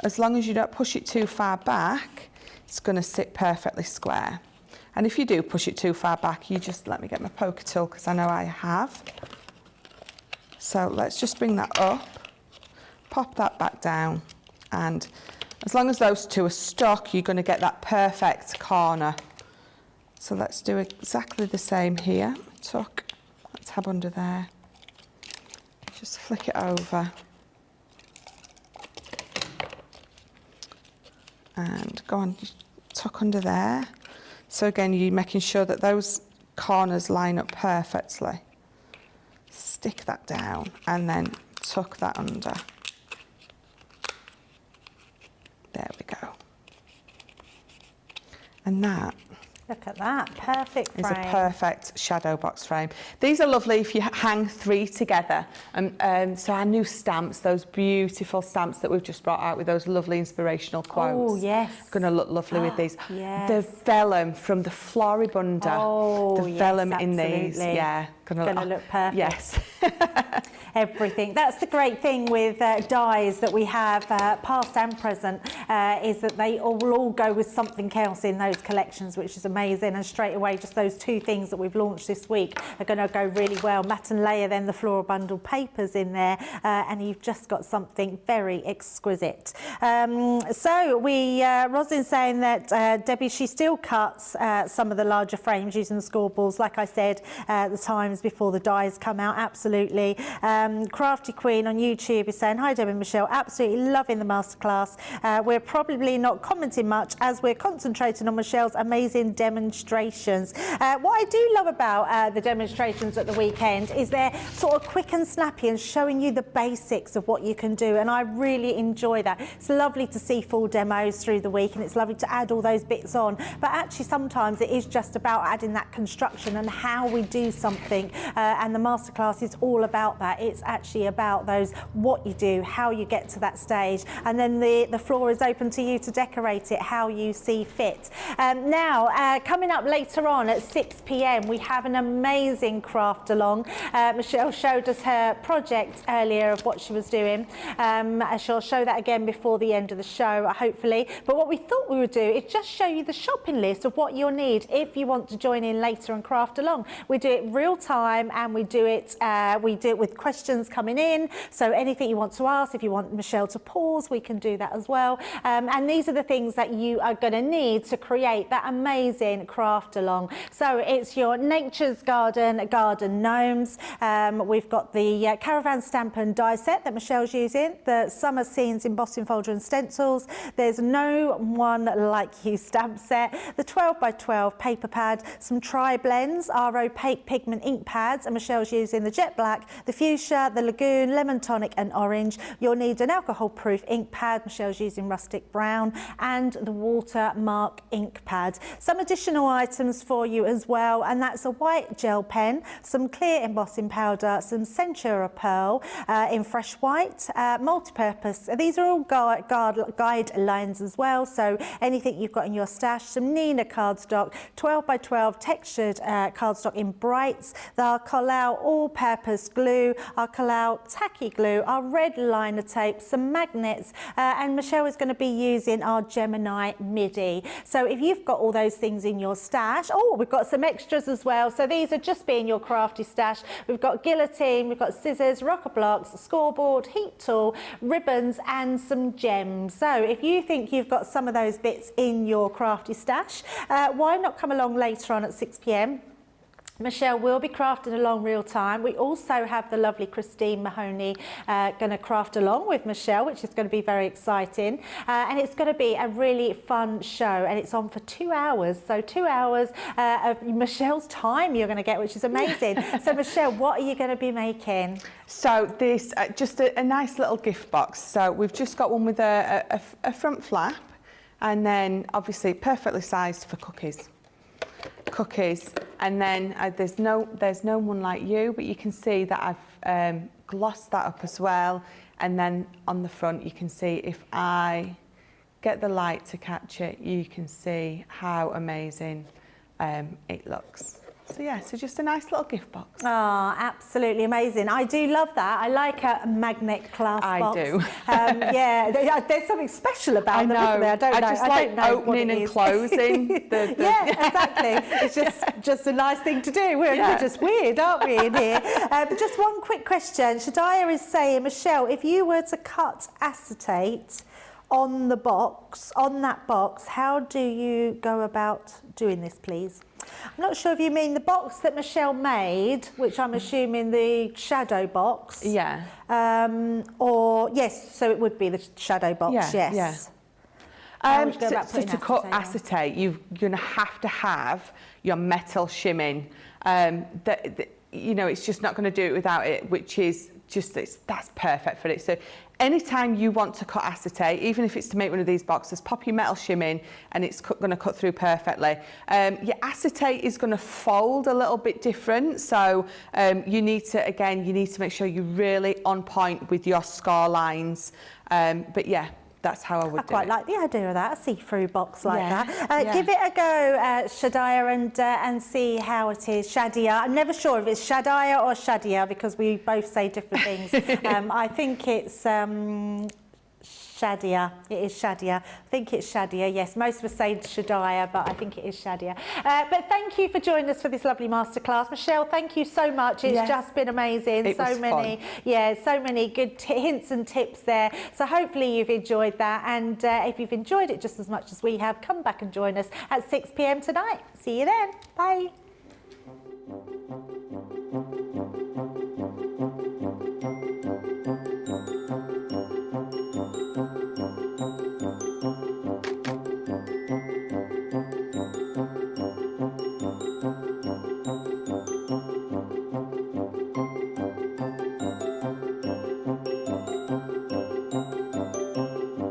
as long as you don't push it too far back, it's going to sit perfectly square. And if you do push it too far back, you just let me get my poker tool, because I know I have. So let's just bring that up, pop that back down, and as long as those two are stuck, you're going to get that perfect corner. So let's do exactly the same here. Tuck that tab under there, just flick it over, and go on, tuck under there. So again, you're making sure that those corners line up perfectly. Stick that down and then tuck that under. There we go. And that, look at that, perfect frame. It's a perfect shadow box frame. These are lovely if you hang 3 together. So our new stamps, those beautiful stamps that we've just brought out with those lovely inspirational quotes. Oh, yes. Going to look lovely with these. Yes. The vellum from the Floribunda. Oh, the vellum yes, in these. absolutely. Yeah. Going to look perfect. Yes. Everything. That's the great thing with dies that we have, past and present, is that they will all go with something else in those collections, which is amazing. And straight away, just those 2 things that we've launched this week are going to go really well. Matte and layer, then the floral bundle papers in there, and you've just got something very exquisite. So Rosalind's saying that Debbie, she still cuts some of the larger frames using the score balls, like I said, the times before the dies come out. Absolutely. Crafty Queen on YouTube is saying, hi Debbie and Michelle, absolutely loving the masterclass. We're probably not commenting much as we're concentrating on Michelle's amazing demonstrations. What I do love about the demonstrations at the weekend is they're sort of quick and snappy and showing you the basics of what you can do, and I really enjoy that. It's lovely to see full demos through the week, and it's lovely to add all those bits on, but actually sometimes it is just about adding that construction and how we do something, and the masterclass is all about that. It's actually about those, what you do, how you get to that stage, and then the floor is open to you to decorate it how you see fit. Now, coming up later on at 6 p.m, we have an amazing craft along. Michelle showed us her project earlier of what she was doing. She'll show that again before the end of the show, hopefully. But what we thought we would do is just show you the shopping list of what you'll need if you want to join in later and craft along. We do it real time, and we do it with questions coming in. So anything you want to ask, if you want Michelle to pause, we can do that as well. And these are the things that you are going to need to create that amazing craft along. So it's your Nature's Garden gnomes. We've got the caravan stamp and die set that Michelle's using, the summer scenes embossing folder and stencils. There's No One Like You stamp set, the 12x12 paper pad, some tri-blends, our opaque pigment ink pads, and Michelle's using the jet black, the fuchsia, the lagoon, lemon tonic and orange. You'll need an alcohol-proof ink pad. Michelle's using rustic brown, and the watermark ink pad. Some additional items for you as well, and that's a white gel pen, some clear embossing powder, some Centura Pearl in fresh white, multi-purpose. These are all guidelines as well, so anything you've got in your stash. Some Nina cardstock, 12x12 textured cardstock in brights, the Collao all-purpose glue, our Kalau tacky glue, our red liner tape, some magnets, and Michelle is going to be using our Gemini MIDI. So if you've got all those things in your stash, oh, we've got some extras as well. So these are just being your crafty stash. We've got guillotine, we've got scissors, rocker blocks, scoreboard, heat tool, ribbons, and some gems. So if you think you've got some of those bits in your crafty stash, why not come along later on at 6 p.m. Michelle will be crafting along real time. We also have the lovely Christine Mahoney going to craft along with Michelle, which is going to be very exciting. And it's going to be a really fun show, and it's on for 2 hours. So 2 hours of Michelle's time you're going to get, which is amazing. So Michelle, what are you going to be making? So this, just a nice little gift box. So we've just got one with a front flap, and then obviously perfectly sized for cookies. And then there's no one like you, but you can see that I've glossed that up as well. And then on the front you can see, if I get the light to catch it, you can see how amazing it looks. So yeah, so just a nice little gift box. Oh, absolutely amazing. I do love that. I like a magnet clasp box. I do. Yeah, there's something special about them, isn't there? I just like opening and closing. Yeah, exactly. It's just a nice thing to do. We're just weird, aren't we, in here? But just one quick question. Shadiah is saying, Michelle, if you were to cut acetate on the box, on that box, how do you go about doing this, please? I'm not sure if you mean the box that Michelle made, which I'm assuming the shadow box. Yeah. Or yes, so it would be the shadow box. Yeah, yes. Yeah. So to cut acetate, you're going to have your metal shimming. You know, it's just not going to do it without it, which is that's perfect for it. So anytime you want to cut acetate, even if it's to make one of these boxes, pop your metal shim in and it's going to cut through perfectly. Your acetate is going to fold a little bit different, so you need to make sure you're really on point with your score lines. But yeah, that's how I would do it. I quite like the idea of that, a see-through box like that. Give it a go, Shadiah, and see how it is. Shadia, I'm never sure if it's Shadiah or Shadia because we both say different things. I think it's Shadia. It is Shadia. I think it's Shadia, yes. Most of us say Shadiah, but I think it is Shadia. But thank you for joining us for this lovely masterclass. Michelle, thank you so much. It's just been amazing. It was fun. So many good hints and tips there. So hopefully you've enjoyed that. And if you've enjoyed it just as much as we have, come back and join us at 6 p.m. tonight. See you then. Bye.